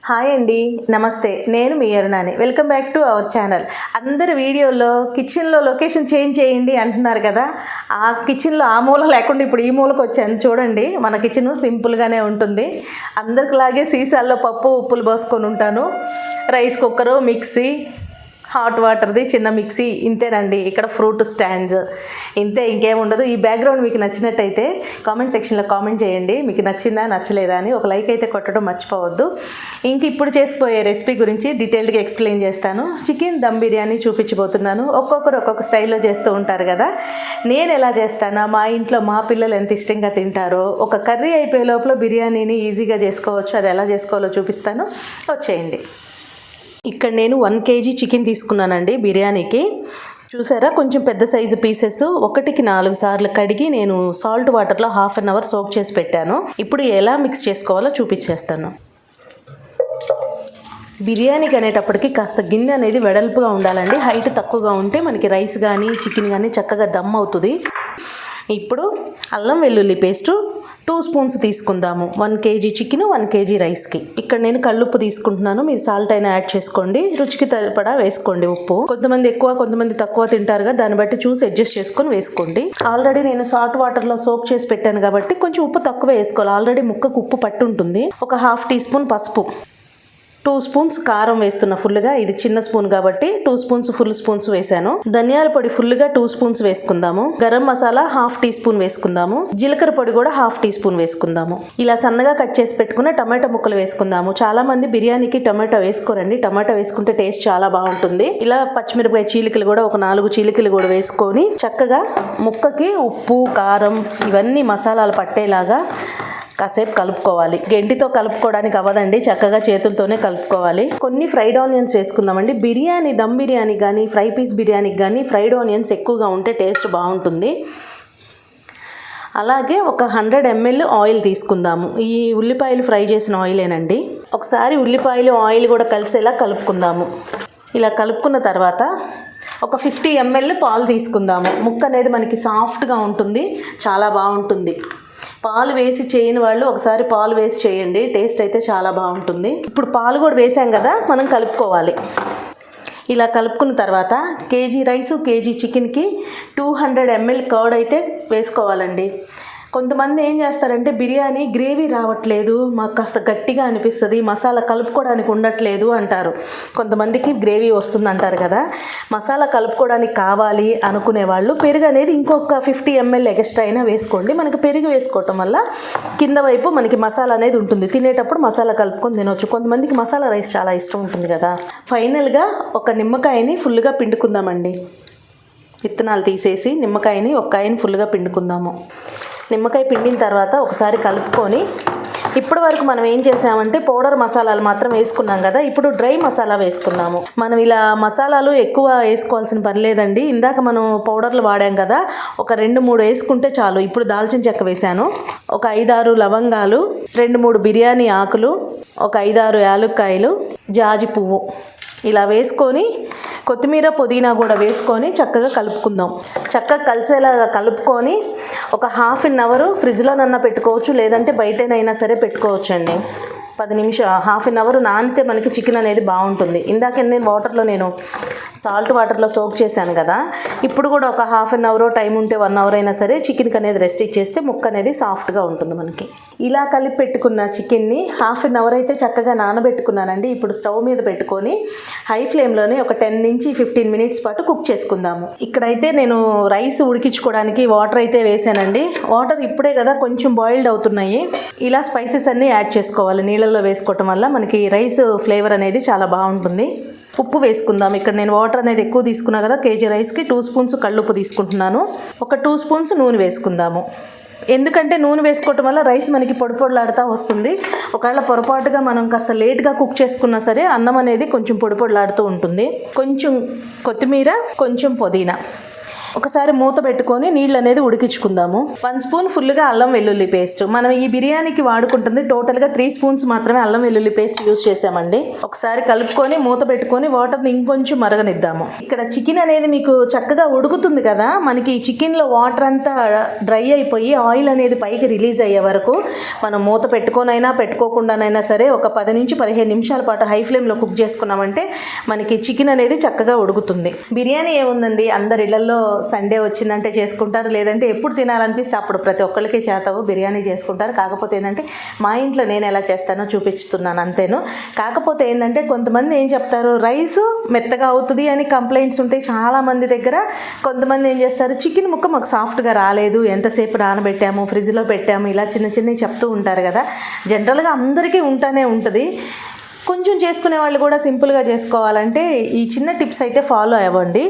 Hi అండి, నమస్తే. నేను మీ అరుణాని. Welcome back to our channel. అందరి వీడియోలో కిచెన్లో లొకేషన్ చేంజ్ చేయండి అంటున్నారు కదా. ఆ కిచెన్లో ఆ మూల లేకుండా ఇప్పుడు ఈ మూలకు వచ్చాను. చూడండి, మన కిచెన్ సింపుల్గానే ఉంటుంది. అందరికిలాగే సీసాల్లో పప్పు ఉప్పులు పోసుకొని ఉంటాను. రైస్ కుక్కరు, మిక్సీ, హాట్ వాటర్ది చిన్న మిక్సీ, ఇంతేనండి. ఇక్కడ ఫ్రూట్ స్టాండ్స్, ఇంతే, ఇంకేముండదు. ఈ బ్యాక్గ్రౌండ్ మీకు నచ్చినట్టయితే కామెంట్ సెక్షన్లో కామెంట్ చేయండి. మీకు నచ్చిందా నచ్చలేదా అని. ఒక లైక్ అయితే కొట్టడం మర్చిపోవద్దు. ఇంక ఇప్పుడు చేసుకోబోయే రెసిపీ గురించి డీటెయిల్డ్గా ఎక్స్ప్లెయిన్ చేస్తాను. చికెన్ దమ్ బిర్యానీ చూపించబోతున్నాను. ఒక్కొక్కరు ఒక్కొక్క స్టైల్లో చేస్తూ ఉంటారు కదా. నేను ఎలా చేస్తానా, మా ఇంట్లో మా పిల్లలు ఎంత ఇష్టంగా తింటారో, ఒక కర్రీ అయిపోయే లోపల బిర్యానీని ఈజీగా చేసుకోవచ్చు. అది ఎలా చేసుకోవాలో చూపిస్తాను, వచ్చేయండి. ఇక్కడ నేను 1 kg చికెన్ తీసుకున్నానండి బిర్యానీకి. చూసారా, కొంచెం పెద్ద సైజు పీసెస్. 1కి 4 సార్లు కడిగి నేను సాల్ట్ వాటర్లో 1/2 అవర్ సోక్ చేసి పెట్టాను. ఇప్పుడు ఎలా మిక్స్ చేసుకోవాలో చూపించేస్తాను. బిర్యానీకి అనేటప్పటికి కాస్త గిన్నె అనేది వెడల్పుగా ఉండాలండి. హైట్ తక్కువగా ఉంటే మనకి రైస్ కానీ చికెన్ కానీ చక్కగా దమ్ అవుతుంది. ఇప్పుడు అల్లం వెల్లుల్లి పేస్టు 2 స్పూన్స్ తీసుకుందాము. 1 kg చికెన్, 1 kg రైస్కి. ఇక్కడ నేను కల్లుప్పు తీసుకుంటున్నాను. మీరు సాల్ట్ అయినా యాడ్ చేసుకోండి, రుచికి సరిపడా వేసుకోండి ఉప్పు. కొంతమంది ఎక్కువ కొంతమంది తక్కువ తింటారుగా, దాన్ని బట్టి చూసి అడ్జస్ట్ చేసుకొని వేసుకోండి. ఆల్రెడీ నేను సాల్ట్ వాటర్లో సోక్ చేసి పెట్టాను కాబట్టి కొంచెం ఉప్పు తక్కువ వేసుకోవాలి. ఆల్రెడీ ముక్కకు ఉప్పు పట్టు ఉంటుంది. ఒక 1/2 టీ స్పూన్ పసుపు, 2 స్పూన్స్ కారం వేస్తున్నా ఫుల్గా. ఇది చిన్న స్పూన్ కాబట్టి 2 స్పూన్స్ ఫుల్ స్పూన్స్ వేసాను. ధనియాల పొడి ఫుల్గా 2 స్పూన్స్ వేసుకుందాము. గరం మసాలా 1/2 టీ స్పూన్ వేసుకుందాము. జీలకర్ర పొడి కూడా 1/2 టీ స్పూన్ వేసుకుందాము. ఇలా సన్నగా కట్ చేసి పెట్టుకున్న టమాటా ముక్కలు వేసుకుందాము. చాలా మంది బిర్యానీకి టమాటా వేసుకోరండి. టమాటా వేసుకుంటే టేస్ట్ చాలా బాగుంటుంది. ఇలా పచ్చిమిరపకాయ చీలికలు కూడా ఒక 4 చీలికలు కూడా వేసుకొని చక్కగా ముక్కకి ఉప్పు కారం ఇవన్నీ మసాలాలు పట్టేలాగా కాసేపు కలుపుకోవాలి. గెంటితో కలుపుకోవడానికి అవ్వదండి, చక్కగా చేతులతోనే కలుపుకోవాలి. కొన్ని ఫ్రైడ్ ఆనియన్స్ వేసుకుందామండి. బిర్యానీ దమ్ బిర్యానీ కానీ ఫ్రై పీస్ బిర్యానీకి కానీ ఫ్రైడ్ ఆనియన్స్ ఎక్కువగా ఉంటే టేస్ట్ బాగుంటుంది. అలాగే ఒక 100 ml ఆయిల్ తీసుకుందాము. ఈ ఉల్లిపాయలు ఫ్రై చేసిన ఆయిలేనండి. ఒకసారి ఉల్లిపాయలు ఆయిల్ కూడా కలిసేలా కలుపుకుందాము. ఇలా కలుపుకున్న తర్వాత ఒక 50 ml పాలు తీసుకుందాము. ముక్క అనేది మనకి సాఫ్ట్గా ఉంటుంది, చాలా బాగుంటుంది. పాలు వేసి చేయని వాళ్ళు ఒకసారి పాలు వేసి చేయండి, టేస్ట్ అయితే చాలా బాగుంటుంది. ఇప్పుడు పాలు కూడా వేసాం కదా, మనం కలుపుకోవాలి. ఇలా కలుపుకున్న తర్వాత కేజీ రైసు కేజీ చికెన్కి 200 ml కర్డ్ అయితే వేసుకోవాలండి. కొంతమంది ఏం చేస్తారంటే బిర్యానీ గ్రేవీ రావట్లేదు, మాకు కాస్త గట్టిగా అనిపిస్తుంది, మసాలా కలుపుకోవడానికి ఉండట్లేదు అంటారు. కొంతమందికి గ్రేవీ వస్తుంది అంటారు కదా. మసాలా కలుపుకోవడానికి కావాలి అనుకునే వాళ్ళు పెరుగు అనేది ఇంకొక 50 ml ఎక్స్ట్రా అయినా వేసుకోండి. మనకి పెరుగు వేసుకోవటం వల్ల కింద వైపు మనకి మసాలా అనేది ఉంటుంది. తినేటప్పుడు మసాలా కలుపుకొని తినవచ్చు. కొంతమందికి మసాలా రైస్ చాలా ఇష్టం ఉంటుంది కదా. ఫైనల్గా ఒక నిమ్మకాయని ఫుల్గా పిండుకుందామండి. విత్తనాలు తీసేసి నిమ్మకాయని ఒక కాయని ఫుల్గా పిండుకుందాము. నిమ్మకాయ పిండిన తర్వాత ఒకసారి కలుపుకొని, ఇప్పటి వరకు మనం ఏం చేసామంటే పౌడర్ మసాలాలు మాత్రం వేసుకున్నాం కదా. ఇప్పుడు డ్రై మసాలా వేసుకుందాము. మనం ఇలా మసాలాలు ఎక్కువ వేసుకోవాల్సిన పని లేదండి. ఇందాక మనం పౌడర్లు వాడాం కదా, ఒక 2-3 వేసుకుంటే చాలు. ఇప్పుడు దాల్చిన చెక్క వేసాను, ఒక 5-6 లవంగాలు, 2-3 బిర్యానీ ఆకులు, ఒక 5-6 యాలక్కాయలు, జాజి పువ్వు ఇలా వేసుకొని కొత్తిమీర పుదీనా కూడా వేసుకొని చక్కగా కలుపుకుందాం. చక్కగా కలిసేలాగా కలుపుకొని ఒక 1/2 అవర్ ఫ్రిడ్జ్లోనన్నా పెట్టుకోవచ్చు, లేదంటే బయటనైనా సరే పెట్టుకోవచ్చు అండి. 10 నిమిషాలు 1/2 అవర్ నానితే మనకి చికెన్ అనేది బాగుంటుంది. ఇందాక నేను వాటర్లో సాల్ట్ వాటర్లో సోక్ చేశాను కదా. ఇప్పుడు కూడా ఒక 1/2 అవర్ టైం ఉంటే 1 అవర్ అయినా సరే చికెన్కి అనేది రెస్ట్ ఇచ్చేస్తే ముక్క అనేది సాఫ్ట్గా ఉంటుంది మనకి. ఇలా కలిపి పెట్టుకున్న చికెన్ని 1/2 అవర్ అయితే చక్కగా నానబెట్టుకున్నానండి. ఇప్పుడు స్టవ్ మీద పెట్టుకొని హై ఫ్లేమ్లోనే ఒక 10 నుంచి 15 మినిట్స్ పాటు కుక్ చేసుకుందాము. ఇక్కడైతే నేను రైస్ ఉడికించుకోవడానికి వాటర్ అయితే వేసానండి. వాటర్ ఇప్పుడే కదా కొంచెం బాయిల్డ్ అవుతున్నాయి. ఇలా స్పైసెస్ అన్నీ యాడ్ చేసుకోవాలి. నీళ్ళల్లో వేసుకోవటం వల్ల మనకి రైస్ ఫ్లేవర్ అనేది చాలా బాగుంటుంది. ఉప్పు వేసుకుందాం. ఇక్కడ నేను వాటర్ అనేది ఎక్కువ తీసుకున్నా కదా, కేజీ రైస్కి 2 స్పూన్స్ కల్లుప్పు తీసుకుంటున్నాను. ఒక 2 స్పూన్స్ నూనె వేసుకుందాము. ఎందుకంటే నూనె వేసుకోవటం వల్ల రైస్ మనకి పొడి పొడిలాడుతూ వస్తుంది. ఒకవేళ పొరపాటుగా మనం కాస్త లేట్గా కుక్ చేసుకున్నా సరే అన్నం అనేది కొంచెం పొడి పొడిలాడుతూ ఉంటుంది. కొంచెం కొత్తిమీర, కొంచెం పుదీనా ఒకసారి మూత పెట్టుకొని నీళ్ళు అనేది ఉడికించుకుందాము. 1 స్పూన్ ఫుల్గా అల్లం వెల్లుల్లి పేస్ట్. మనం ఈ బిర్యానీకి వాడుకుంటుంది టోటల్గా 3 స్పూన్స్ మాత్రమే అల్లం వెల్లుల్లి పేస్ట్ యూస్ చేసామండి. ఒకసారి కలుపుకొని మూత పెట్టుకొని వాటర్ని ఇంకొంచెం మరగనిద్దాము. ఇక్కడ చికెన్ అనేది మీకు చక్కగా ఉడుకుతుంది కదా, మనకి ఈ చికెన్లో వాటర్ అంతా డ్రై అయిపోయి ఆయిల్ అనేది పైకి రిలీజ్ అయ్యే వరకు మనం మూత పెట్టుకోనైనా పెట్టుకోకుండానైనా సరే ఒక 10 నుంచి 15 నిమిషాల పాటు హై ఫ్లేమ్లో కుక్ చేసుకున్నామంటే మనకి చికెన్ అనేది చక్కగా ఉడుకుతుంది. బిర్యానీ ఏముందండి, అందరి ఇళ్లలో సండే వచ్చిందంటే చేసుకుంటారు, లేదంటే ఎప్పుడు తినాలనిపిస్తే అప్పుడు ప్రతి ఒక్కరికి చేతవు బిర్యానీ చేసుకుంటారు. కాకపోతే ఏంటంటే మా ఇంట్లో నేను ఎలా చేస్తానో చూపిస్తున్నాను అంతేను. కాకపోతే ఏంటంటే కొంతమంది ఏం చెప్తారు, రైస్ మెత్తగా అవుతుంది అని కంప్లైంట్స్ ఉంటాయి చాలామంది దగ్గర. కొంతమంది ఏం చేస్తారు, చికెన్ ముక్క మాకు సాఫ్ట్గా రాలేదు, ఎంతసేపు నానబెట్టాము, ఫ్రిడ్జ్లో పెట్టాము, ఇలా చిన్న చిన్నవి చెప్తూ ఉంటారు కదా. జనరల్గా అందరికీ ఉంటానే ఉంటుంది. కొంచెం చేసుకునే వాళ్ళు కూడా సింపుల్గా చేసుకోవాలంటే ఈ చిన్న టిప్స్ అయితే ఫాలో అవ్వండి.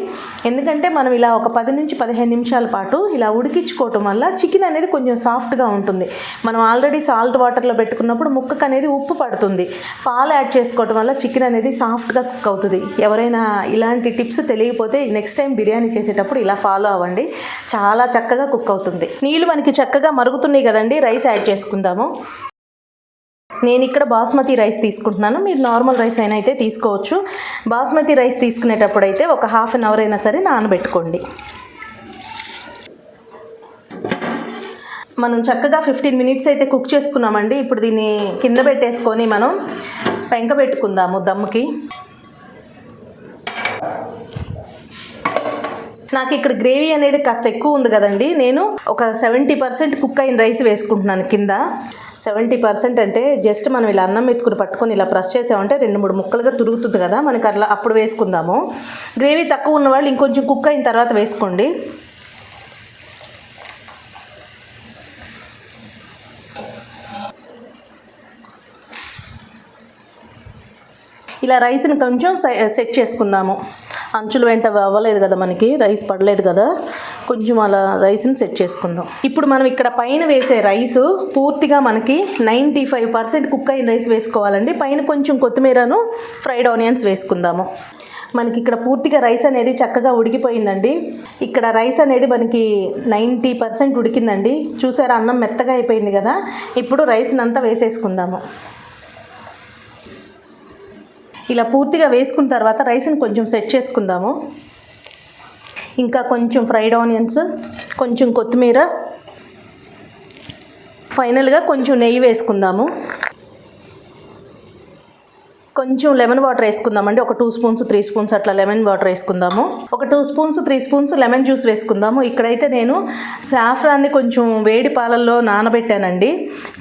ఎందుకంటే మనం ఇలా ఒక 10 నుంచి 15 నిమిషాల పాటు ఇలా ఉడికించుకోవటం వల్ల చికెన్ అనేది కొంచెం సాఫ్ట్గా ఉంటుంది. మనం ఆల్రెడీ సాల్ట్ వాటర్లో పెట్టుకున్నప్పుడు ముక్కకు అనేది ఉప్పు పడుతుంది. పాలు యాడ్ చేసుకోవటం వల్ల చికెన్ అనేది సాఫ్ట్గా కుక్ అవుతుంది. ఎవరైనా ఇలాంటి టిప్స్ తెలియకపోతే నెక్స్ట్ టైం బిర్యానీ చేసేటప్పుడు ఇలా ఫాలో అవ్వండి, చాలా చక్కగా కుక్ అవుతుంది. నీళ్ళు మనకి చక్కగా మరుగుతున్నాయి కదండి, రైస్ యాడ్ చేసుకుందాము. నేను ఇక్కడ బాస్మతి రైస్ తీసుకుంటున్నాను, మీరు నార్మల్ రైస్ అయినా అయితే తీసుకోవచ్చు. బాస్మతి రైస్ తీసుకునేటప్పుడు అయితే ఒక హాఫ్ అన్ అవర్ అయినా సరే నానబెట్టుకోండి. మనం చక్కగా 15 మినిట్స్ అయితే కుక్ చేసుకున్నామండి. ఇప్పుడు దీన్ని కింద పెట్టేసుకొని మనం పెంక పెట్టుకుందాము దమ్ముకి. నాకు ఇక్కడ గ్రేవీ అనేది కాస్త ఎక్కువ ఉంది కదండి, నేను ఒక 70% కుక్ అయిన రైస్ వేసుకుంటున్నాను కింద. 70% అంటే జస్ట్ మనం ఇలా అన్నం ఎత్తుకుని పట్టుకొని ఇలా ప్రెస్ చేసామంటే 2-3 ముక్కలుగా తురుగుతుంది కదా మనకి, అట్లా అప్పుడు వేసుకుందాము. గ్రేవీ తక్కువ ఉన్న వాళ్ళు ఇంకొంచెం కుక్ అయిన తర్వాత వేసుకోండి. ఇలా రైస్ని కొంచెం సెట్ చేసుకుందాము. అంచులు వెంట అవ్వలేదు కదా మనకి, రైస్ పడలేదు కదా, కొంచెం అలా రైస్ని సెట్ చేసుకుందాం. ఇప్పుడు మనం ఇక్కడ పైన వేసే రైస్ పూర్తిగా మనకి 95% కుక్ అయిన రైస్ వేసుకోవాలండి. పైన కొంచెం కొత్తిమీరను ఫ్రైడ్ ఆనియన్స్ వేసుకుందాము. మనకి ఇక్కడ పూర్తిగా రైస్ అనేది చక్కగా ఉడికిపోయిందండి. ఇక్కడ రైస్ అనేది మనకి 90% ఉడికిందండి. చూసారా, అన్నం మెత్తగా అయిపోయింది కదా. ఇప్పుడు రైస్ని అంతా వేసేసుకుందాము. ఇలా పూర్తిగా వేసుకున్న తర్వాత రైస్ని కొంచెం సెట్ చేసుకుందాము. ఇంకా కొంచెం ఫ్రైడ్ ఆనియన్స్, కొంచెం కొత్తిమీర, ఫైనల్గా కొంచెం నెయ్యి వేసుకుందాము. కొంచెం లెమన్ వాటర్ వేసుకుందామండి. ఒక 2 స్పూన్స్ 3 స్పూన్స్ అట్లా లెమన్ వాటర్ వేసుకుందాము. ఒక 2 స్పూన్స్ 3 స్పూన్స్ లెమన్ జ్యూస్ వేసుకుందాము. ఇక్కడైతే నేను సాఫ్రాన్ని కొంచెం వేడి పాలల్లో నానబెట్టానండి.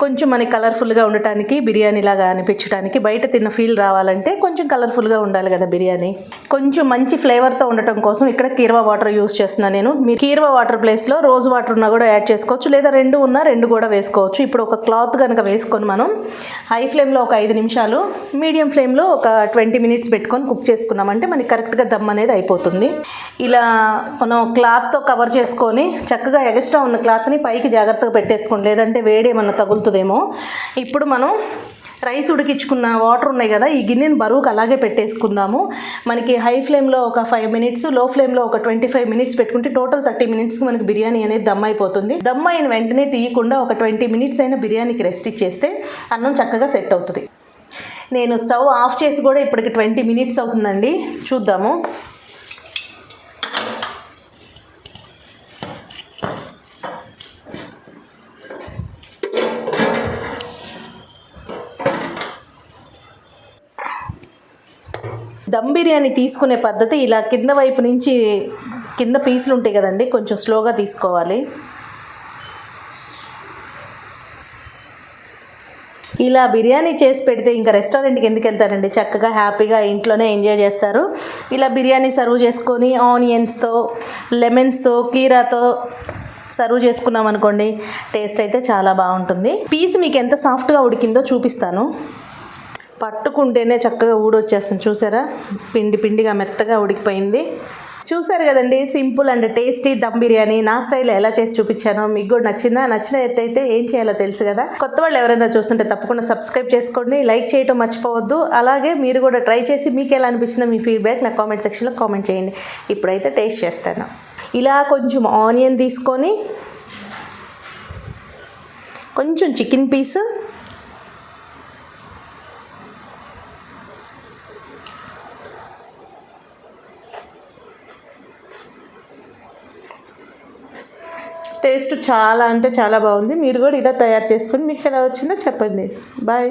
కొంచెం మనకి కలర్ఫుల్గా ఉండటానికి, బిర్యానీలాగా అనిపించడానికి, బయట తిన్న ఫీల్ రావాలంటే కొంచెం కలర్ఫుల్గా ఉండాలి కదా బిర్యానీ. కొంచెం మంచి ఫ్లేవర్తో ఉండటం కోసం ఇక్కడ కీర్వా వాటర్ యూస్ చేస్తున్నాను నేను. మీరు కీర్వా వాటర్ ప్లేస్లో రోజ్ వాటర్ ఉన్నా కూడా యాడ్ చేసుకోవచ్చు, లేదా 2 ఉన్నా 2 కూడా వేసుకోవచ్చు. ఇప్పుడు ఒక క్లాత్ కనుక వేసుకొని మనం హై ఫ్లేమ్లో ఒక 5 నిమిషాలు, మీడియం ఫ్లేమ్లో ఒక 20 మినిట్స్ పెట్టుకొని కుక్ చేసుకున్నామంటే మనకి కరెక్ట్గా దమ్ అనేది అయిపోతుంది. ఇలా మనం క్లాత్తో కవర్ చేసుకొని చక్కగా ఎక్స్ట్రా ఉన్న క్లాత్ని పైకి జాగ్రత్తగా పెట్టేసుకోండి, లేదంటే వేడి ఏమన్నా తగులుతుందేమో. ఇప్పుడు మనం రైస్ ఉడికించుకున్న వాటర్ ఉన్నాయి కదా, ఈ గిన్నెని బరువుకు అలాగే పెట్టేసుకుందాము. మనకి హై ఫ్లేమ్లో ఒక 5 మినిట్స్, లో ఫ్లేమ్లో ఒక 25 మినిట్స్ పెట్టుకుంటే టోటల్ 30 మినిట్స్కి మనకి బిర్యానీ అనేది దమ్ అయిపోతుంది. దమ్ అయిన వెంటనే తీయకుండా ఒక 20 మినిట్స్ అయినా బిర్యానీకి రెస్ట్ ఇచ్చేస్తే అన్నం చక్కగా సెట్ అవుతుంది. నేను స్టవ్ ఆఫ్ చేసి కూడా ఇప్పటికి 20 మినిట్స్ అవుతుందండి, చూద్దాము. దమ్ బిర్యానీ తీసుకునే పద్ధతి ఇలా కింద వైపు నుంచి, కింద పీసులు ఉంటాయి కదండి, కొంచెం స్లోగా తీసుకోవాలి. ఇలా బిర్యానీ చేసి పెడితే ఇంకా రెస్టారెంట్కి ఎందుకు వెళ్తారండి, చక్కగా హ్యాపీగా ఇంట్లోనే ఎంజాయ్ చేస్తారు. ఇలా బిర్యానీ సర్వ్ చేసుకొని ఆనియన్స్తో, లెమన్స్తో, కీరాతో సర్వ్ చేసుకున్నాం అనుకోండి, టేస్ట్ అయితే చాలా బాగుంటుంది. పీస్ మీకు ఎంత సాఫ్ట్గా ఉడికిందో చూపిస్తాను. పట్టుకుంటేనే చక్కగా ఊడొచ్చేస్తుంది, చూసారా, పిండి పిండిగా మెత్తగా ఉడికిపోయింది. చూసారు కదండి, simple and tasty dum biryani నా స్టైల్లో ఎలా చేసి చూపించానో. మీకు కూడా నచ్చిందా? నచ్చినట్టయితే ఏం చేయాలో తెలుసు కదా. కొత్త వాళ్ళు ఎవరైనా చూస్తుంటే తప్పకుండా సబ్స్క్రైబ్ చేసుకోండి, లైక్ చేయటం మర్చిపోవద్దు. అలాగే మీరు కూడా ట్రై చేసి మీకు ఎలా అనిపించిందో మీ ఫీడ్బ్యాక్ నా కామెంట్ సెక్షన్లో కామెంట్ చేయండి. ఇప్పుడైతే టేస్ట్ చేస్తాను. ఇలా కొంచెం ఆనియన్ తీసుకొని, కొంచెం చికెన్ పీస్, టేస్ట్ చాలా అంటే చాలా బాగుంది. మీరు కూడా ఇలా తయారు చేసుకొని మీకు ఎలా వచ్చిందో చెప్పండి. బాయ్.